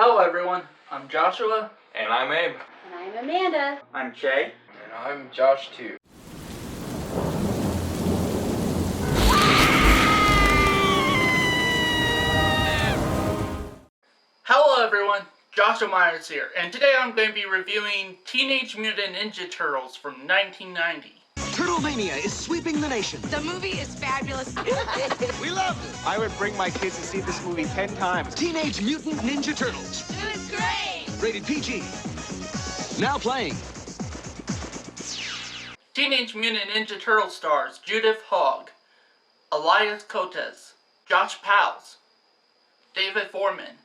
Hello everyone, I'm Joshua. And I'm Abe. And I'm Amanda. I'm Jay. And I'm Josh too. Hello everyone, Joshua Myers here, and today I'm going to be reviewing Teenage Mutant Ninja Turtles from 1990. Turtlemania is sweeping the nation. The movie is fabulous. We loved it. I would bring my kids to see this movie 10 times. Teenage Mutant Ninja Turtles. It was great. Rated PG. Now playing. Teenage Mutant Ninja Turtles stars Judith Hogg, Elias Cotes, Josh Pals, David Foreman,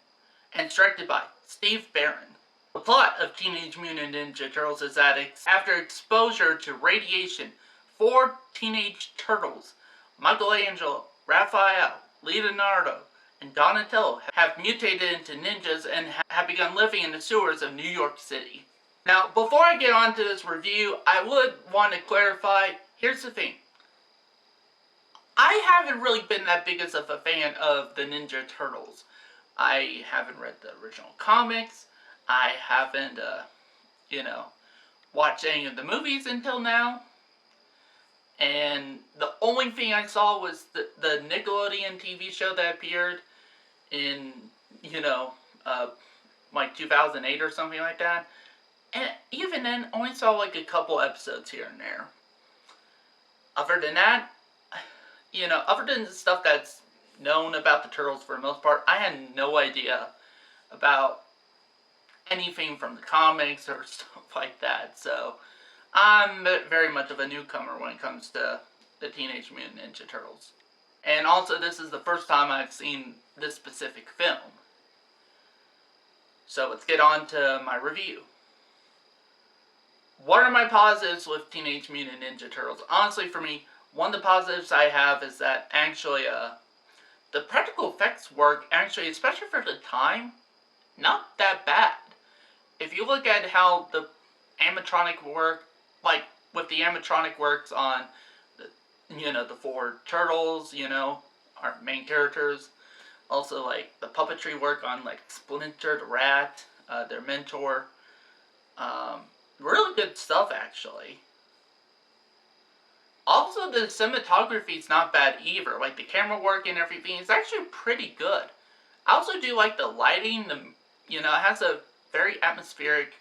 and directed by Steve Barron. The plot of Teenage Mutant Ninja Turtles is that after exposure to radiation, 4 teenage turtles, Michelangelo, Raphael, Leonardo, and Donatello, have mutated into ninjas and have begun living in the sewers of New York City. Now, before I get on to this review, I would want to clarify, here's the thing. I haven't really been that big of a fan of the Ninja Turtles. I haven't read the original comics. I haven't, watched any of the movies until now. And the only thing I saw was the Nickelodeon TV show that appeared in, like 2008 or something like that. And even then, only saw like a couple episodes here and there. Other than that, other than the stuff that's known about the Turtles for the most part, I had no idea about anything from the comics or stuff like that. So, I'm very much of a newcomer when it comes to the Teenage Mutant Ninja Turtles. And also, this is the first time I've seen this specific film. So, let's get on to my review. What are my positives with Teenage Mutant Ninja Turtles? Honestly, for me, one of the positives I have is that actually, the practical effects work, actually, especially for the time, not that bad. If you look at how the animatronic work, like with the animatronic works on the 4 turtles, our main characters. Also, like the puppetry work on like Splinter the Rat, their mentor. Really good stuff, actually. Also, the cinematography is not bad either. Like the camera work and everything is actually pretty good. I also do like the lighting. It has a very atmospheric,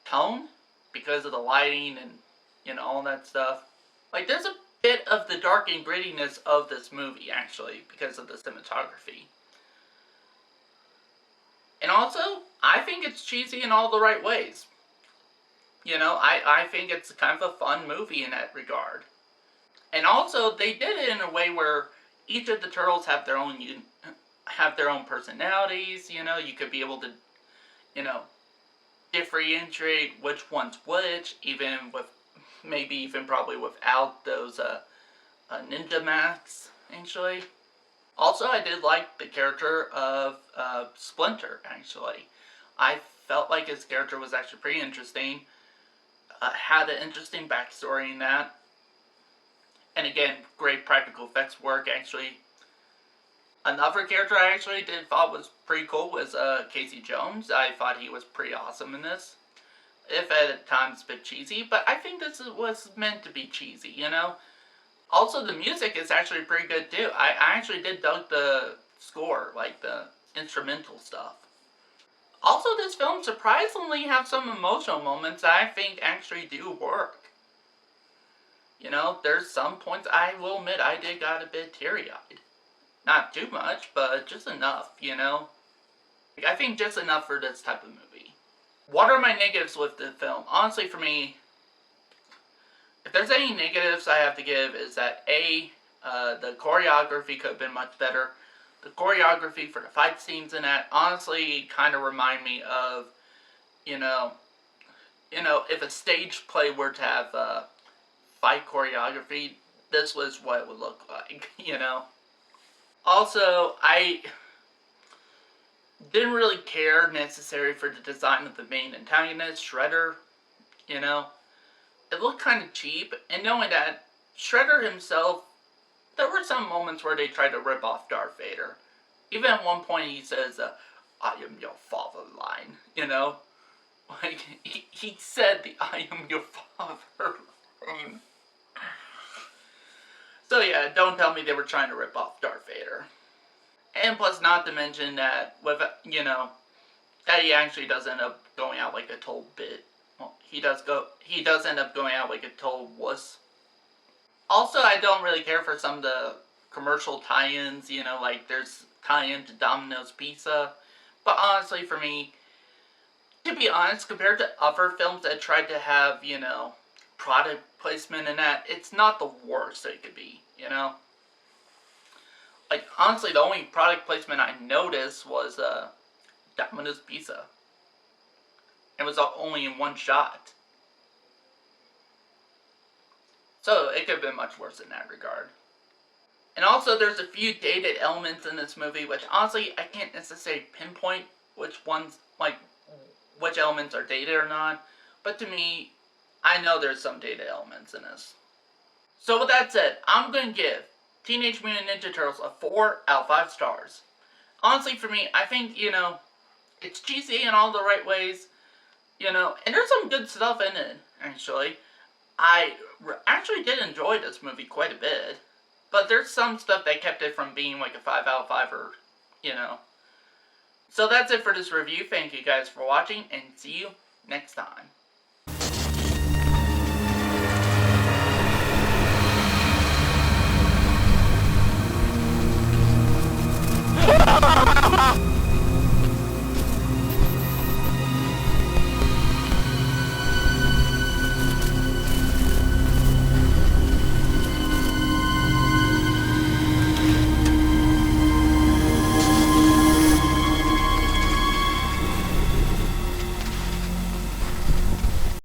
tone because of the lighting and, all that stuff. Like, there's a bit of the dark and grittiness of this movie, actually, because of the cinematography. And also, I think it's cheesy in all the right ways. I think it's kind of a fun movie in that regard. And also, they did it in a way where each of the turtles have their own personalities. You could be able to, differentiate which one's which, even with, maybe even probably without those, ninja masks, actually. Also, I did like the character of, Splinter, actually. I felt like his character was actually pretty interesting. Had an interesting backstory in that. And again, great practical effects work, actually. Another character I actually thought was pretty cool was Casey Jones. I thought he was pretty awesome in this. If at times a bit cheesy, but I think this was meant to be cheesy, Also, the music is actually pretty good too. I actually did dug the score, like the instrumental stuff. Also, this film surprisingly have some emotional moments that I think actually do work. There's some points I will admit I did got a bit teary-eyed. Not too much, but just enough, I think just enough for this type of movie. What are my negatives with the film? Honestly, for me, if there's any negatives I have to give is that the choreography could have been much better. The choreography for the fight scenes in that honestly kind of remind me of, if a stage play were to have fight choreography, this was what it would look like, Also, I didn't really care necessarily for the design of the main antagonist, Shredder, It looked kind of cheap, and knowing that Shredder himself, there were some moments where they tried to rip off Darth Vader. Even at one point he says, "I am your father" line, you know? Like, he said the "I am your father" line. So yeah, don't tell me they were trying to rip off Darth Vader. And plus, not to mention that, with, that he actually does end up going out like a total bit. Well, he does end up going out like a total wuss. Also, I don't really care for some of the commercial tie-ins, like there's tie-in to Domino's Pizza. But honestly, for me, to be honest, compared to other films that tried to have, product placement in that, it's not the worst it could be, Like, honestly, the only product placement I noticed was, Domino's Pizza. It was only in one shot. So, it could have been much worse in that regard. And also, there's a few dated elements in this movie, which honestly, I can't necessarily pinpoint which elements are dated or not. But to me, I know there's some dated elements in this. So with that said, I'm going to give Teenage Mutant Ninja Turtles a 4 out of 5 stars. Honestly, for me, I think, it's cheesy in all the right ways, and there's some good stuff in it, actually. I actually did enjoy this movie quite a bit, but there's some stuff that kept it from being like a 5 out of 5 or, So that's it for this review. Thank you guys for watching, and see you next time.